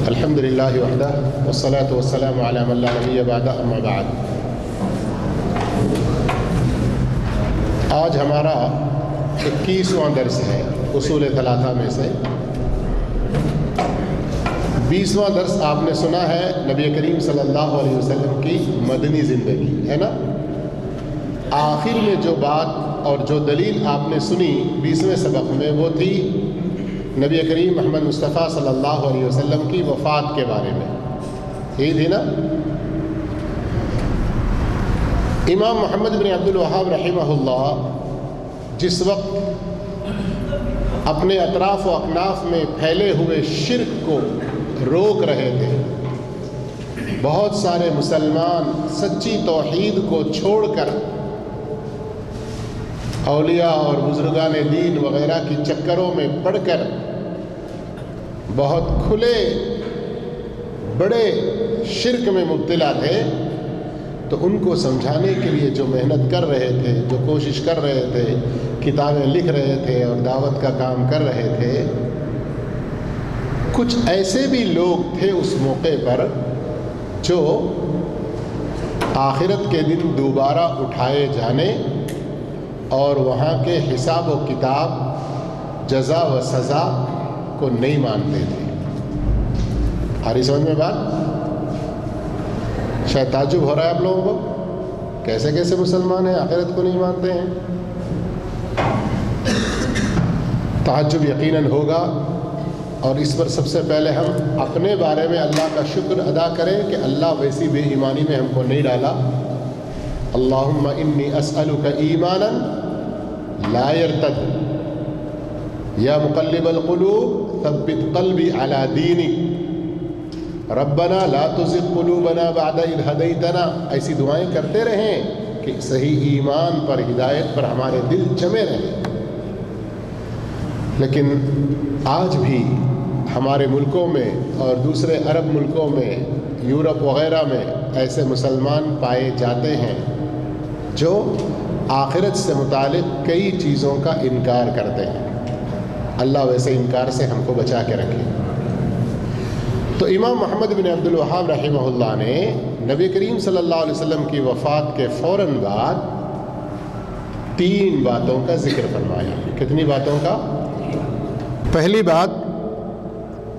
الحمد للہ وحدہ والصلاة والسلام علی من لا نبی بعد اما بعد۔ آج ہمارا 21واں درس ہے اصول ثلاثہ میں سے۔ 20واں درس آپ نے سنا ہے نبی کریم صلی اللہ علیہ وسلم کی مدنی زندگی، ہے نا۔ آخر میں جو بات اور جو دلیل آپ نے سنی 20ویں سبق میں، وہ تھی نبی کریم محمد مصطفیٰ صلی اللہ علیہ وسلم کی وفات کے بارے میں، یہی تھی نا۔ امام محمد بن عبد الوہاب رحمہ اللہ جس وقت اپنے اطراف و اکناف میں پھیلے ہوئے شرک کو روک رہے تھے، بہت سارے مسلمان سچی توحید کو چھوڑ کر اولیاء اور بزرگان دین وغیرہ کی چکروں میں پڑ کر بہت کھلے بڑے شرک میں مبتلا تھے، تو ان کو سمجھانے کے لیے جو محنت کر رہے تھے، جو کوشش کر رہے تھے، کتابیں لکھ رہے تھے اور دعوت کا کام کر رہے تھے، کچھ ایسے بھی لوگ تھے اس موقع پر جو آخرت کے دن دوبارہ اٹھائے جانے اور وہاں کے حساب و کتاب، جزا و سزا کو نہیں مانتے تھے۔ آ رہی سمجھ میں بات؟ شاید تعجب ہو رہا ہے آپ لوگوں کو، کیسے کیسے مسلمان ہیں آخرت کو نہیں مانتے ہیں؟ تعجب یقیناً ہوگا، اور اس پر سب سے پہلے ہم اپنے بارے میں اللہ کا شکر ادا کریں کہ اللہ ویسی بے ایمانی میں ہم کو نہیں ڈالا۔ اللہم انی اسألک ایمانا لا یرتد یا مقلب القلوب ثبت قلبی علی دینک ربنا لا تزغ قلوبنا بعد اذ ہدیتنا۔ ایسی دعائیں کرتے رہیں کہ صحیح ایمان پر، ہدایت پر ہمارے دل جمے رہیں۔ لیکن آج بھی ہمارے ملکوں میں اور دوسرے عرب ملکوں میں، یورپ وغیرہ میں ایسے مسلمان پائے جاتے ہیں جو آخرت سے متعلق کئی چیزوں کا انکار کرتے ہیں۔ اللہ ویسے انکار سے ہم کو بچا کے رکھے۔ تو امام محمد بن عبد الوہاب رحمہ اللہ نے نبی کریم صلی اللہ علیہ وسلم کی وفات کے فوراً بعد 3 باتوں کا ذکر فرمایا۔ کتنی باتوں کا؟ پہلی بات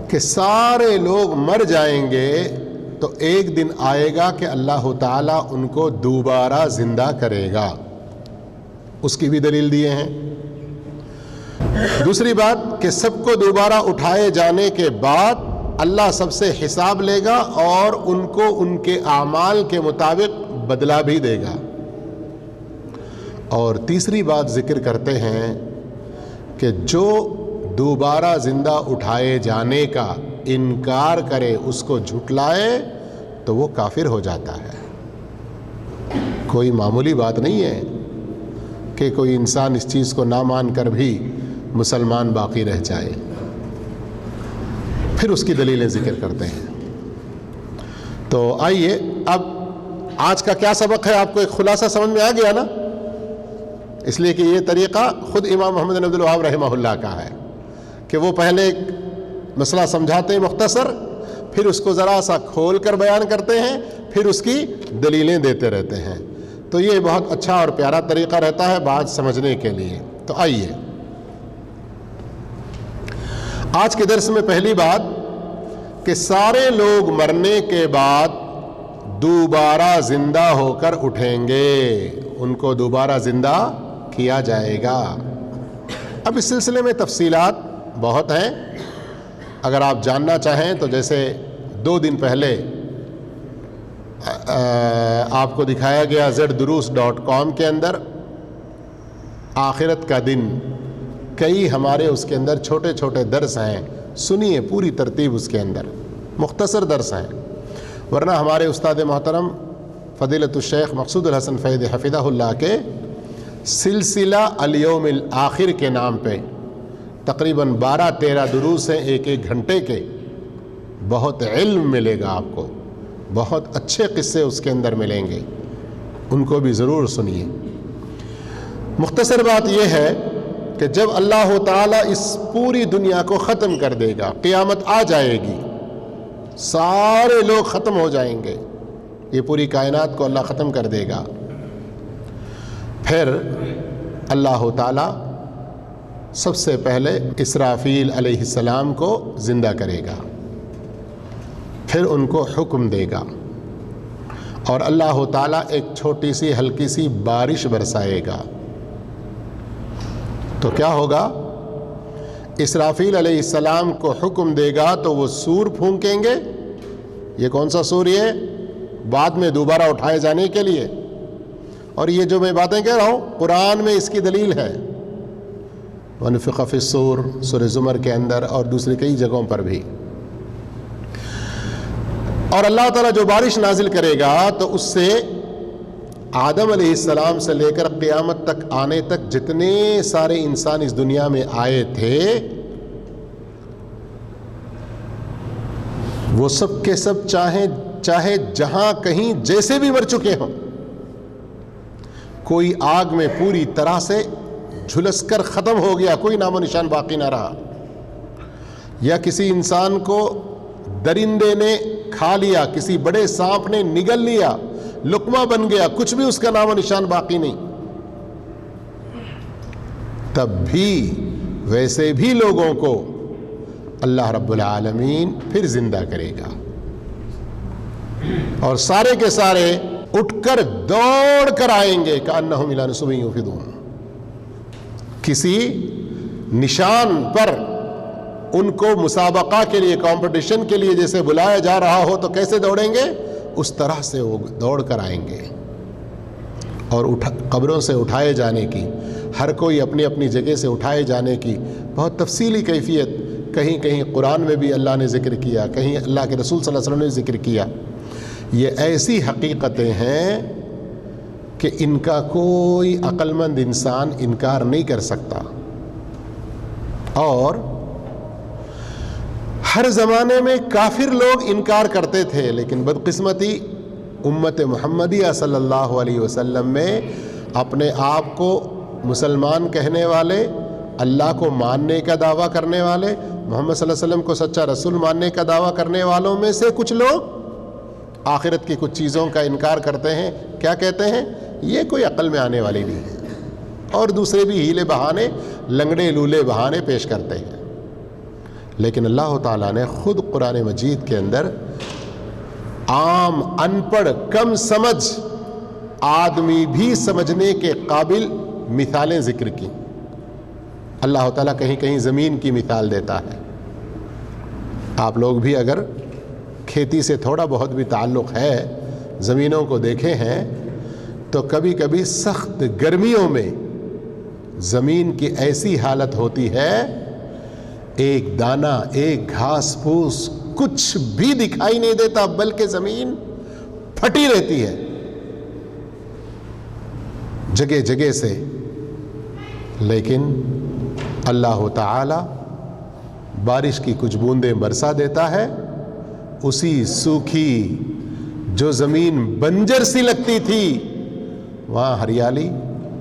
کہ سارے لوگ مر جائیں گے تو ایک دن آئے گا کہ اللہ تعالیٰ ان کو دوبارہ زندہ کرے گا، اس کی بھی دلیل دیے ہیں۔ دوسری بات کہ سب کو دوبارہ اٹھائے جانے کے بعد اللہ سب سے حساب لے گا اور ان کو ان کے اعمال کے مطابق بدلہ بھی دے گا۔ اور تیسری بات ذکر کرتے ہیں کہ جو دوبارہ زندہ اٹھائے جانے کا انکار کرے، اس کو جھٹلائے، تو وہ کافر ہو جاتا ہے۔ کوئی معمولی بات نہیں ہے کہ کوئی انسان اس چیز کو نہ مان کر بھی مسلمان باقی رہ جائے۔ پھر اس کی دلیلیں ذکر کرتے ہیں۔ تو آئیے اب آج کا کیا سبق ہے، آپ کو ایک خلاصہ سمجھ میں آ گیا نا؟ اس لیے کہ یہ طریقہ خود امام محمد بن عبد الوہاب رحمہ اللہ کا ہے کہ وہ پہلے ایک مسئلہ سمجھاتے ہیں مختصر، پھر اس کو ذرا سا کھول کر بیان کرتے ہیں، پھر اس کی دلیلیں دیتے رہتے ہیں۔ تو یہ بہت اچھا اور پیارا طریقہ رہتا ہے بات سمجھنے کے لیے۔ تو آئیے آج کے درس میں پہلی بات کہ سارے لوگ مرنے کے بعد دوبارہ زندہ ہو کر اٹھیں گے، ان کو دوبارہ زندہ کیا جائے گا۔ اب اس سلسلے میں تفصیلات بہت ہیں، اگر آپ جاننا چاہیں تو جیسے 2 دن پہلے آپ کو دکھایا گیا zdurus.com کے اندر آخرت کا دن، کئی ہمارے اس کے اندر چھوٹے چھوٹے درس ہیں، سنیے پوری ترتیب اس کے اندر، مختصر درس ہیں۔ ورنہ ہمارے استاد محترم فضیلت الشیخ مقصود الحسن فیض حفظہ اللہ کے سلسلہ الیوم الآخر کے نام پہ تقریباً 12-13 دروس ہیں، 1-1 گھنٹے کے۔ بہت علم ملے گا آپ کو، بہت اچھے قصے اس کے اندر ملیں گے، ان کو بھی ضرور سنیے۔ مختصر بات یہ ہے کہ جب اللہ تعالیٰ اس پوری دنیا کو ختم کر دے گا، قیامت آ جائے گی، سارے لوگ ختم ہو جائیں گے، یہ پوری کائنات کو اللہ ختم کر دے گا۔ پھر اللہ تعالی سب سے پہلے اسرافیل علیہ السلام کو زندہ کرے گا، پھر ان کو حکم دے گا، اور اللہ تعالیٰ ایک چھوٹی سی ہلکی سی بارش برسائے گا۔ تو کیا ہوگا؟ اسرافیل علیہ السلام کو حکم دے گا تو وہ سور پھونکیں گے۔ یہ کون سا سور؟ یہ بعد میں دوبارہ اٹھائے جانے کے لیے، اور یہ جو میں باتیں کہہ رہا ہوں قرآن میں اس کی دلیل ہے، وَنُفِخَ فِي الصُّورِ سورہ زمر کے اندر اور دوسری کئی جگہوں پر بھی۔ اور اللہ تعالیٰ جو بارش نازل کرے گا تو اس سے آدم علیہ السلام سے لے کر قیامت تک آنے تک جتنے سارے انسان اس دنیا میں آئے تھے وہ سب کے سب چاہے جہاں کہیں جیسے بھی مر چکے ہوں، کوئی آگ میں پوری طرح سے جھلس کر ختم ہو گیا، کوئی نام و نشان باقی نہ رہا، یا کسی انسان کو درندے نے کھا لیا، کسی بڑے سانپ نے نگل لیا، لقمہ بن گیا، کچھ بھی اس کا نام و نشان باقی نہیں، تب بھی ویسے بھی لوگوں کو اللہ رب العالمین پھر زندہ کرے گا، اور سارے کے سارے اٹھ کر دوڑ کر آئیں گے کأنہم الی نصب یوفضون، کسی نشان پر ان کو مسابقہ کے لیے، کمپٹیشن کے لیے جیسے بلایا جا رہا ہو تو کیسے دوڑیں گے، اس طرح سے وہ دوڑ کر آئیں گے۔ اور قبروں سے اٹھائے جانے کی، ہر کوئی اپنی اپنی جگہ سے اٹھائے جانے کی بہت تفصیلی کیفیت کہیں کہیں قرآن میں بھی اللہ نے ذکر کیا، کہیں اللہ کے رسول صلی اللہ علیہ وسلم نے ذکر کیا۔ یہ ایسی حقیقتیں ہیں کہ ان کا کوئی عقل مند انسان انکار نہیں کر سکتا، اور ہر زمانے میں کافر لوگ انکار کرتے تھے، لیکن بدقسمتی امت محمدیہ صلی اللہ علیہ وسلم میں اپنے آپ کو مسلمان کہنے والے، اللہ کو ماننے کا دعویٰ کرنے والے، محمد صلی اللہ علیہ وسلم کو سچا رسول ماننے کا دعویٰ کرنے والوں میں سے کچھ لوگ آخرت کی کچھ چیزوں کا انکار کرتے ہیں۔ کیا کہتے ہیں؟ یہ کوئی عقل میں آنے والی نہیں ہے، اور دوسرے بھی ہیلے بہانے، لنگڑے لولے بہانے پیش کرتے ہیں۔ لیکن اللہ تعالیٰ نے خود قرآن مجید کے اندر عام ان پڑھ کم سمجھ آدمی بھی سمجھنے کے قابل مثالیں ذکر کی۔ اللہ تعالیٰ کہیں کہیں زمین کی مثال دیتا ہے۔ آپ لوگ بھی اگر کھیتی سے تھوڑا بہت بھی تعلق ہے، زمینوں کو دیکھے ہیں، تو کبھی کبھی سخت گرمیوں میں زمین کی ایسی حالت ہوتی ہے، ایک دانہ، ایک گھاس پھوس کچھ بھی دکھائی نہیں دیتا، بلکہ زمین پھٹی رہتی ہے جگہ جگہ سے۔ لیکن اللہ تعالی بارش کی کچھ بوندیں برسا دیتا ہے، اسی سوکھی جو زمین بنجر سی لگتی تھی وہاں ہریالی،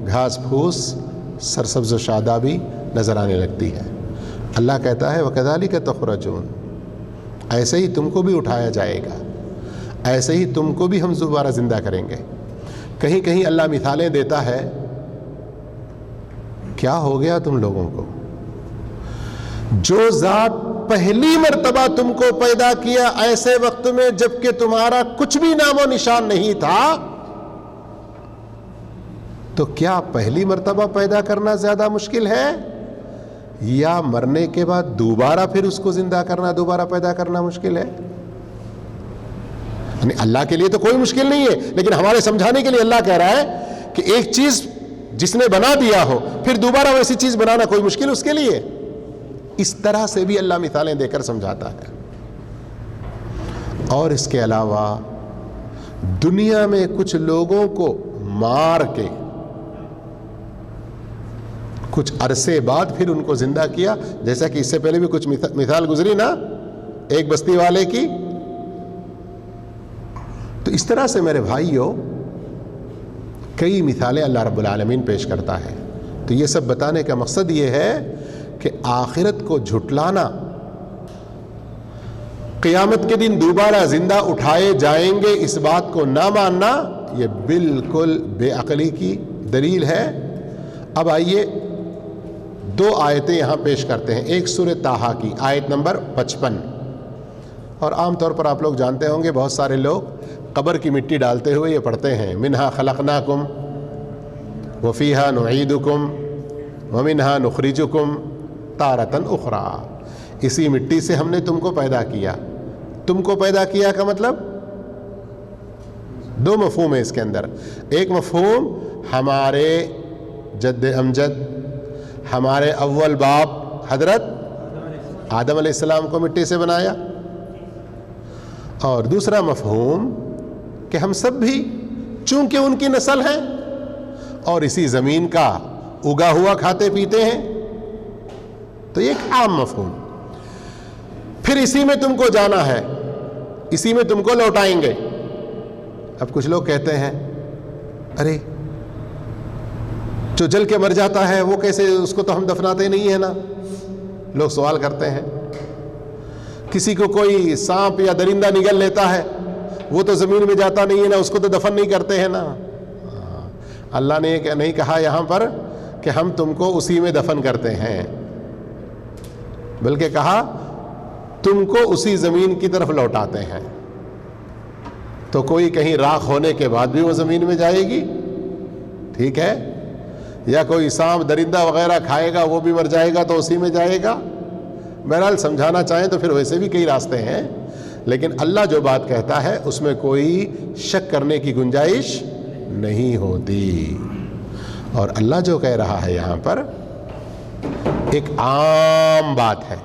گھاس پھوس، سرسبز و شادابی نظر آنے لگتی ہے۔ اللہ کہتا ہے وَكَذَلِكَ تُخْرَجُونَ، ایسے ہی تم کو بھی اٹھایا جائے گا، ایسے ہی تم کو بھی ہم دوبارہ زندہ کریں گے۔ کہیں کہیں اللہ مثالیں دیتا ہے، کیا ہو گیا تم لوگوں کو؟ جو ذات پہلی مرتبہ تم کو پیدا کیا ایسے وقت میں جبکہ تمہارا کچھ بھی نام و نشان نہیں تھا، تو کیا پہلی مرتبہ پیدا کرنا زیادہ مشکل ہے یا مرنے کے بعد دوبارہ پھر اس کو زندہ کرنا، دوبارہ پیدا کرنا مشکل ہے؟ یعنی اللہ کے لیے تو کوئی مشکل نہیں ہے، لیکن ہمارے سمجھانے کے لیے اللہ کہہ رہا ہے کہ ایک چیز جس نے بنا دیا ہو پھر دوبارہ ویسی چیز بنانا کوئی مشکل اس کے لیے؟ اس طرح سے بھی اللہ مثالیں دے کر سمجھاتا ہے۔ اور اس کے علاوہ دنیا میں کچھ لوگوں کو مار کے کچھ عرصے بعد پھر ان کو زندہ کیا، جیسا کہ اس سے پہلے بھی کچھ مثال گزری نا ایک بستی والے کی۔ تو اس طرح سے میرے بھائیوں کئی مثالیں اللہ رب العالمین پیش کرتا ہے۔ تو یہ سب بتانے کا مقصد یہ ہے کہ آخرت کو جھٹلانا قیامت کے دن دوبارہ زندہ اٹھائے جائیں گے، اس بات کو نہ ماننا یہ بالکل بے عقلی کی دلیل ہے۔ اب آئیے دو آیتیں یہاں پیش کرتے ہیں، ایک سورہ طٰہٰ کی آیت نمبر 55، اور عام طور پر آپ لوگ جانتے ہوں گے بہت سارے لوگ قبر کی مٹی ڈالتے ہوئے یہ پڑھتے ہیں، منہا خلقناکم وفیہا نعیدکم ومنہا نخرجکم تارۃ اخری، اسی مٹی سے ہم نے تم کو پیدا کیا۔ تم کو پیدا کیا کا مطلب دو مفہوم ہے اس کے اندر۔ ایک مفہوم ہمارے جد امجد، ہمارے اول باپ حضرت آدم علیہ السلام کو مٹی سے بنایا، اور دوسرا مفہوم کہ ہم سب بھی چونکہ ان کی نسل ہیں اور اسی زمین کا اگا ہوا کھاتے پیتے ہیں، تو یہ ایک عام مفہوم۔ پھر اسی میں تم کو جانا ہے، اسی میں تم کو لوٹائیں گے۔ اب کچھ لوگ کہتے ہیں ارے جو جل کے مر جاتا ہے وہ کیسے، اس کو تو ہم دفناتے نہیں ہیں نا۔ لوگ سوال کرتے ہیں، کسی کو کوئی سانپ یا درندہ نگل لیتا ہے وہ تو زمین میں جاتا نہیں ہے نا، اس کو تو دفن نہیں کرتے ہیں نا۔ اللہ نے یہ نہیں کہا یہاں پر کہ ہم تم کو اسی میں دفن کرتے ہیں، بلکہ کہا تم کو اسی زمین کی طرف لوٹاتے ہیں۔ تو کوئی کہیں راکھ ہونے کے بعد بھی وہ زمین میں جائے گی، ٹھیک ہے، یا کوئی سانپ درندہ وغیرہ کھائے گا وہ بھی مر جائے گا تو اسی میں جائے گا۔ بہرحال سمجھانا چاہیں تو پھر ویسے بھی کئی راستے ہیں، لیکن اللہ جو بات کہتا ہے اس میں کوئی شک کرنے کی گنجائش نہیں ہوتی۔ اور اللہ جو کہہ رہا ہے یہاں پر ایک عام بات ہے۔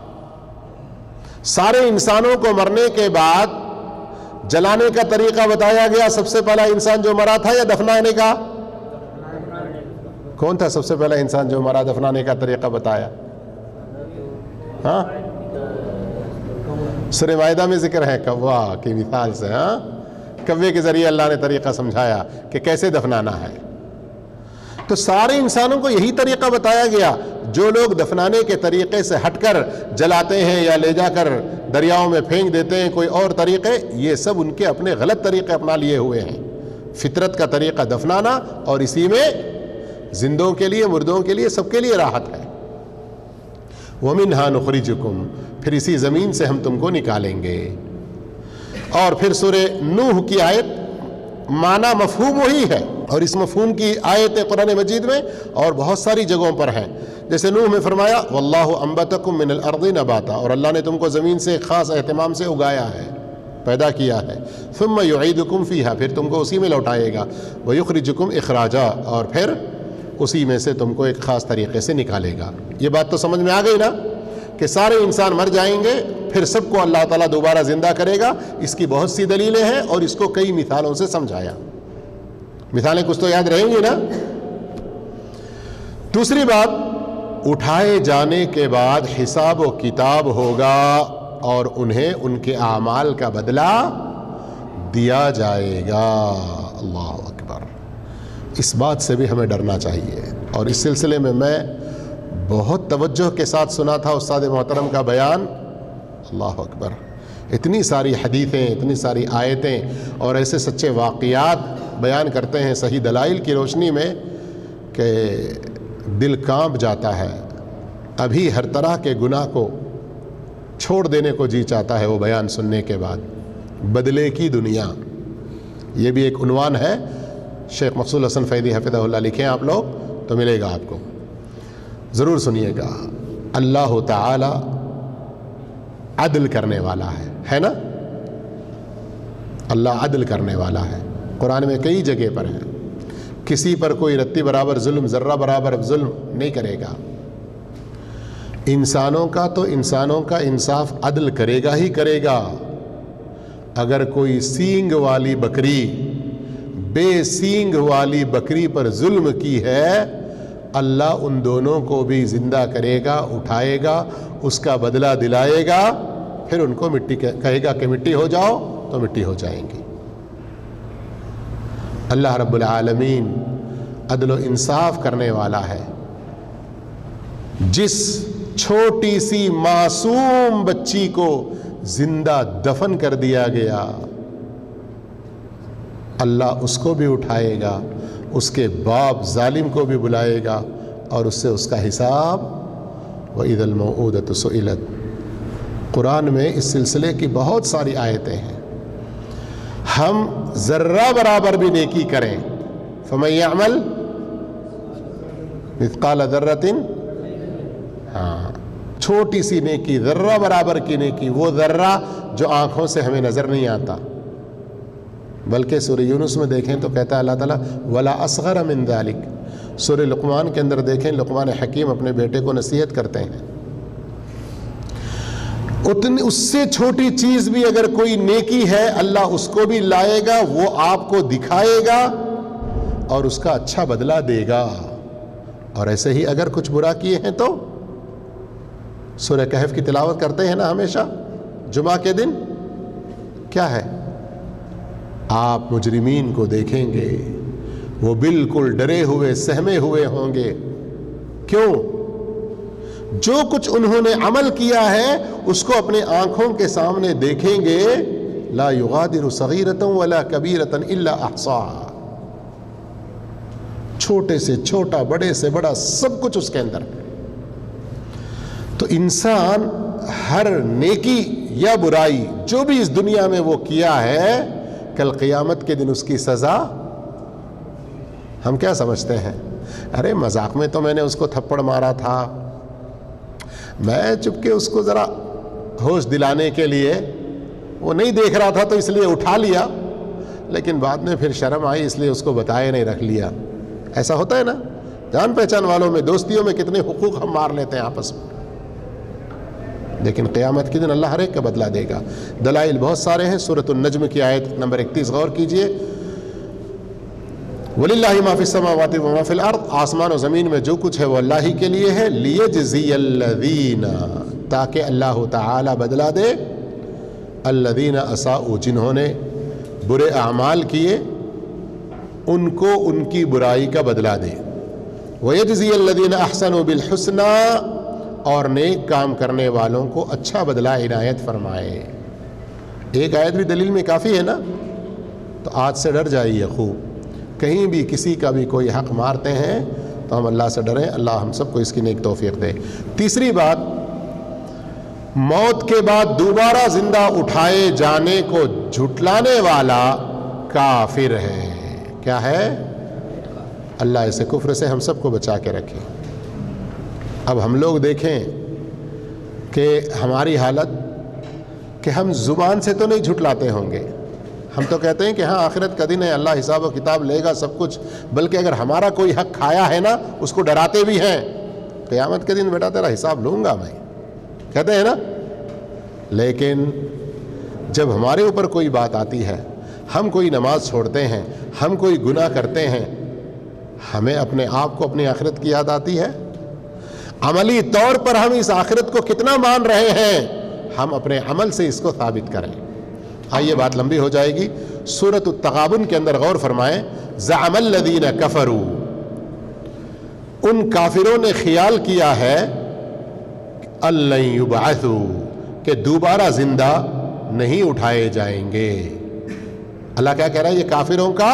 سارے انسانوں کو مرنے کے بعد جلانے کا طریقہ بتایا گیا، سب سے پہلا انسان جو مرا تھا یا دفنانے کا؟ کون تھا سب سے پہلا انسان جو مرا؟ دفنانے کا طریقہ بتایا؟ ہاں، سورہ مائدہ میں ذکر ہے کوا کی مثال سے، ہاں، کوے کے ذریعے اللہ نے طریقہ سمجھایا کہ کیسے دفنانا ہے۔ تو سارے انسانوں کو یہی طریقہ بتایا گیا۔ جو لوگ دفنانے کے طریقے سے ہٹ کر جلاتے ہیں یا لے جا کر دریاؤں میں پھینک دیتے ہیں کوئی اور طریقے، یہ سب ان کے اپنے غلط طریقے اپنا لیے ہوئے ہیں۔ فطرت کا طریقہ دفنانا، اور اسی میں زندوں کے لیے، مردوں کے لیے، سب کے لیے راحت ہے۔ وَمِنْهَا نُخْرِجُكُمْ، پھر اسی زمین سے ہم تم کو نکالیں گے۔ اور پھر سورہ نوح کی آیت، معنی مفہوم وہی ہے، اور اس مفہوم کی آیتیں قرآن مجید میں اور بہت ساری جگہوں پر ہیں۔ جیسے نوح میں فرمایا وَاللَّهُ أَنبَتَكُم مِّنَ الْأَرْضِ نَبَاتًا، اور اللہ نے تم کو زمین سے خاص اہتمام سے اگایا ہے، پیدا کیا ہے۔ ثُمَّ يُعِيدُكُمْ فِيهَا، پھر تم کو اسی میں لوٹائے گا۔ وَيُخْرِجُكُمْ إِخْرَاجًا، اور پھر اسی میں سے تم کو ایک خاص طریقے سے نکالے گا۔ یہ بات تو سمجھ میں آ گئی نا کہ سارے انسان مر جائیں گے، پھر سب کو اللہ تعالیٰ دوبارہ زندہ کرے گا۔ اس کی بہت سی دلیلیں ہیں اور اس کو کئی مثالوں سے سمجھایا۔ مثالیں کچھ تو یاد رہیں گی نا۔ دوسری بات، اٹھائے جانے کے بعد حساب و کتاب ہوگا اور انہیں ان کے اعمال کا بدلہ دیا جائے گا۔ اللہ اکبر، اس بات سے بھی ہمیں ڈرنا چاہیے۔ اور اس سلسلے میں بہت توجہ کے ساتھ سنا تھا استاد محترم کا بیان۔ اللہ اکبر، اتنی ساری حدیثیں، اتنی ساری آیتیں اور ایسے سچے واقعات بیان کرتے ہیں صحیح دلائل کی روشنی میں کہ دل کانپ جاتا ہے۔ ابھی ہر طرح کے گناہ کو چھوڑ دینے کو جی چاہتا ہے وہ بیان سننے کے بعد۔ بدلے کی دنیا، یہ بھی ایک عنوان ہے، شیخ مقصود حسن فیدی حفظہ اللہ لکھیں آپ لوگ تو ملے گا آپ کو، ضرور سنیے گا۔ اللہ تعالی عدل کرنے والا ہے نا؟ اللہ عدل کرنے والا ہے، قرآن میں کئی جگہ پر ہے۔ کسی پر کوئی رتی برابر ظلم، ذرہ برابر ظلم نہیں کرے گا۔ انسانوں کا تو انسانوں کا انصاف عدل کرے گا ہی کرے گا۔ اگر کوئی سینگ والی بکری بے سینگ والی بکری پر ظلم کی ہے، اللہ ان دونوں کو بھی زندہ کرے گا، اٹھائے گا، اس کا بدلہ دلائے گا، پھر ان کو مٹی کہے گا کہ مٹی ہو جاؤ تو مٹی ہو جائیں گی۔ اللہ رب العالمین عدل و انصاف کرنے والا ہے۔ جس چھوٹی سی معصوم بچی کو زندہ دفن کر دیا گیا، اللہ اس کو بھی اٹھائے گا، اس کے باپ ظالم کو بھی بلائے گا اور اس سے اس کا حساب۔ وَإِذَا الْمَوْءُودَةُ سُئِلَتْ۔ قرآن میں اس سلسلے کی بہت ساری آیتیں ہیں۔ ہم ذرہ برابر بھی نیکی کریں، فَمَن يَعْمَلْ مِثْقَالَ ذَرَّةٍ، ہاں چھوٹی سی نیکی، ذرہ برابر کی نیکی، وہ ذرہ جو آنکھوں سے ہمیں نظر نہیں آتا، بلکہ سورہ یونس میں دیکھیں تو کہتا ہے اللہ تعالیٰ وَلَا أَصْغَرَ مِن ذَلِكَ۔ سورہ لقمان کے اندر دیکھیں، لقمان حکیم اپنے بیٹے کو نصیحت کرتے ہیں، اس سے چھوٹی چیز بھی اگر کوئی نیکی ہے اللہ اس کو بھی لائے گا، وہ آپ کو دکھائے گا اور اس کا اچھا بدلہ دے گا۔ اور ایسے ہی اگر کچھ برا کیے ہیں تو سورہ کہف کی تلاوت کرتے ہیں نا ہمیشہ جمعہ کے دن، کیا ہے؟ آپ مجرمین کو دیکھیں گے وہ بالکل ڈرے ہوئے سہمے ہوئے ہوں گے، کیوں؟ جو کچھ انہوں نے عمل کیا ہے اس کو اپنے آنکھوں کے سامنے دیکھیں گے، لا یغادر صغیرۃ ولا کبیرۃ الا احصاها، چھوٹے سے چھوٹا، بڑے سے بڑا، سب کچھ اس کے اندر ہے۔ تو انسان ہر نیکی یا برائی جو بھی اس دنیا میں وہ کیا ہے، کل قیامت کے دن اس کی سزا ہم کیا سمجھتے ہیں؟ ارے مذاق میں تو میں نے اس کو تھپڑ مارا تھا، میں چپ کے اس کو ذرا ہوش دلانے کے لیے، وہ نہیں دیکھ رہا تھا تو اس لیے اٹھا لیا، لیکن بعد میں پھر شرم آئی اس لیے اس کو بتائے نہیں، رکھ لیا۔ ایسا ہوتا ہے نا، جان پہچان والوں میں، دوستیوں میں کتنے حقوق ہم مار لیتے ہیں آپس میں، لیکن قیامت کے دن اللہ ہر ایک کا بدلہ دے گا۔ دلائل بہت سارے ہیں، سورۃ النجم کی آیت نمبر 31 غور کیجئے، وَلِلَّهِ مَا فِي السَّمَاوَاتِ وَمَا فِي الْأَرْضِ، آسمان و زمین میں جو کچھ ہے وہ اللہ ہی کے لیے ہے، لِيَجْزِيَ الَّذِينَ، تاکہ اللہ تعالی بدلہ دے، الَّذِينَ أَسَاءُوا، جنہوں نے برے اعمال کیے ان کو ان کی برائی کا بدلہ دے، وَيَجْزِيَ الَّذِينَ أَحْسَنُوا بِالْحُسْنَى، اور نیک کام کرنے والوں کو اچھا بدلہ عنایت فرمائے۔ ایک آیت بھی دلیل میں کافی ہے نا، تو آج سے ڈر جائیے خوب، کہیں بھی کسی کا بھی کوئی حق مارتے ہیں تو ہم اللہ سے ڈریں، اللہ ہم سب کو اس کی نیک توفیق دے۔ تیسری بات، موت کے بعد دوبارہ زندہ اٹھائے جانے کو جھٹلانے والا کافر ہے۔ کیا ہے؟ اللہ اسے کفر سے ہم سب کو بچا کے رکھے۔ اب ہم لوگ دیکھیں کہ ہماری حالت، کہ ہم زبان سے تو نہیں جھٹلاتے ہوں گے، ہم تو کہتے ہیں کہ ہاں آخرت کا دن ہے، اللہ حساب و کتاب لے گا سب کچھ، بلکہ اگر ہمارا کوئی حق کھایا ہے نا اس کو ڈراتے بھی ہیں، قیامت کے دن بیٹا تیرا حساب لوں گا میں، کہتے ہیں نا۔ لیکن جب ہمارے اوپر کوئی بات آتی ہے، ہم کوئی نماز چھوڑتے ہیں، ہم کوئی گناہ کرتے ہیں، ہمیں اپنے آپ کو اپنی آخرت کی یاد آتی ہے؟ عملی طور پر ہم اس آخرت کو کتنا مان رہے ہیں؟ ہم اپنے عمل سے اس کو ثابت کریں۔ آئیے بات لمبی ہو جائے گی، سورۃ التغابن کے اندر غور فرمائیں، زعم الذین کفروا، ان کافروں نے خیال کیا ہے ان لن یبعثوا، کہ دوبارہ زندہ نہیں اٹھائے جائیں گے۔ اللہ کیا کہہ رہا ہے؟ یہ کافروں کا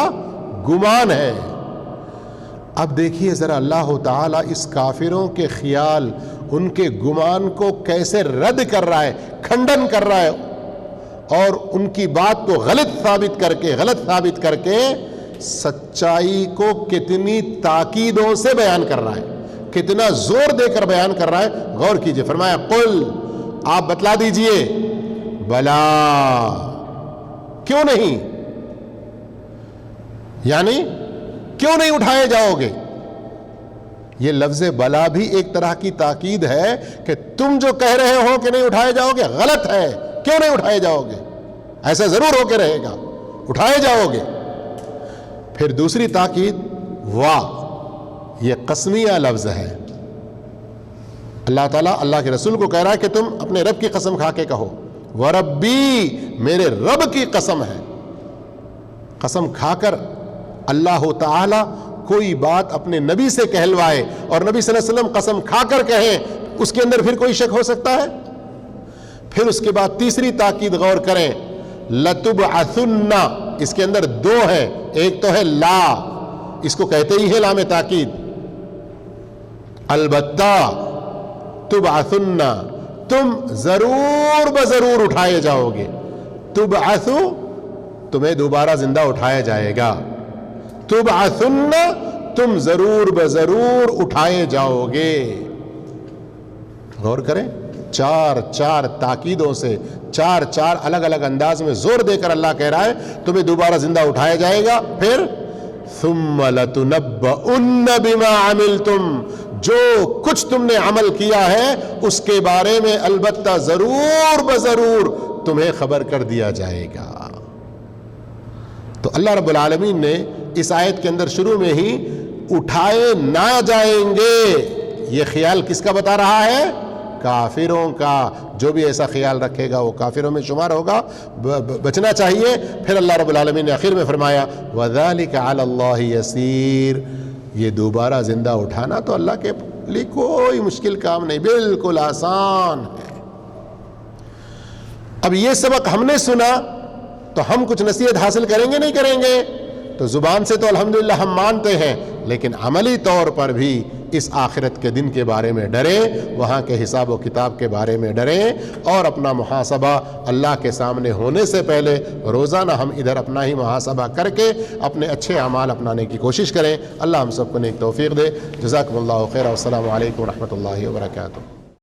گمان ہے۔ اب دیکھیے ذرا اللہ تعالیٰ اس کافروں کے خیال، ان کے گمان کو کیسے رد کر رہا ہے، کھنڈن کر رہا ہے، اور ان کی بات کو غلط ثابت کر کے سچائی کو کتنی تاکیدوں سے بیان کر رہا ہے، کتنا زور دے کر بیان کر رہا ہے۔ غور کیجئے، فرمایا قل، آپ بتلا دیجئے، بلا، کیوں نہیں، یعنی کیوں نہیں اٹھائے جاؤ گے۔ یہ لفظ بلا بھی ایک طرح کی تاکید ہے کہ تم جو کہہ رہے ہو کہ نہیں اٹھائے جاؤ گے غلط ہے، کیوں نہیں اٹھائے جاؤ گے؟ ایسا ضرور ہو کے رہے گا، اٹھائے جاؤ گے۔ پھر دوسری تاکید، واہ، یہ قسمیہ لفظ ہے۔ اللہ تعالیٰ اللہ کے رسول کو کہہ رہا ہے کہ تم اپنے رب کی قسم کھا کے کہو، وَرَبِّی، میرے رب کی قسم ہے۔ قسم کھا کر اللہ تعالیٰ کوئی بات اپنے نبی سے کہلوائے اور نبی صلی اللہ علیہ وسلم قسم کھا کر کہیں، اس کے اندر پھر کوئی شک ہو سکتا ہے؟ پھر اس کے بعد تیسری تاکید غور کریں، لَتُبْعَثُنَّ، اس کے اندر دو ہیں، ایک تو ہے لا، اس کو کہتے ہی ہے لام تاکید، البتہ تبعثن، تم ضرور بضرور اٹھائے جاؤ گے، تبعثو، تمہیں دوبارہ زندہ اٹھایا جائے گا، تبعثن، تم ضرور بضرور اٹھائے جاؤ گے۔ غور کریں، چار تاکیدوں سے، چار الگ الگ انداز میں زور دے کر اللہ کہہ رہا ہے تمہیں دوبارہ زندہ اٹھایا جائے گا، پھر ثم لتنبؤن بما عملتم، جو کچھ تم نے عمل کیا ہے اس کے بارے میں البتہ ضرور بضرور تمہیں خبر کر دیا جائے گا۔ تو اللہ رب العالمین نے اس آیت کے اندر شروع میں ہی اٹھائے نہ جائیں گے یہ خیال کس کا بتا رہا ہے؟ کافروں کا۔ جو بھی ایسا خیال رکھے گا وہ کافروں میں شمار ہوگا، بچنا چاہیے۔ پھر اللہ رب العالمین نے آخر میں فرمایا وَذَلِكَ عَلَى اللَّهِ يَسِيرٌ، یہ دوبارہ زندہ اٹھانا تو اللہ کے لیے کوئی مشکل کام نہیں، بالکل آسان ہے۔ اب یہ سبق ہم نے سنا تو ہم کچھ نصیحت حاصل کریں گے نہیں کریں گے؟ تو زبان سے تو الحمدللہ ہم مانتے ہیں، لیکن عملی طور پر بھی اس آخرت کے دن کے بارے میں ڈریں، وہاں کے حساب و کتاب کے بارے میں ڈریں، اور اپنا محاسبہ اللہ کے سامنے ہونے سے پہلے روزانہ ہم ادھر اپنا ہی محاسبہ کر کے اپنے اچھے اعمال اپنانے کی کوشش کریں۔ اللہ ہم سب کو نیک توفیق دے۔ جزاکم اللہ خیر، والسلام علیکم ورحمۃ اللہ وبرکاتہ۔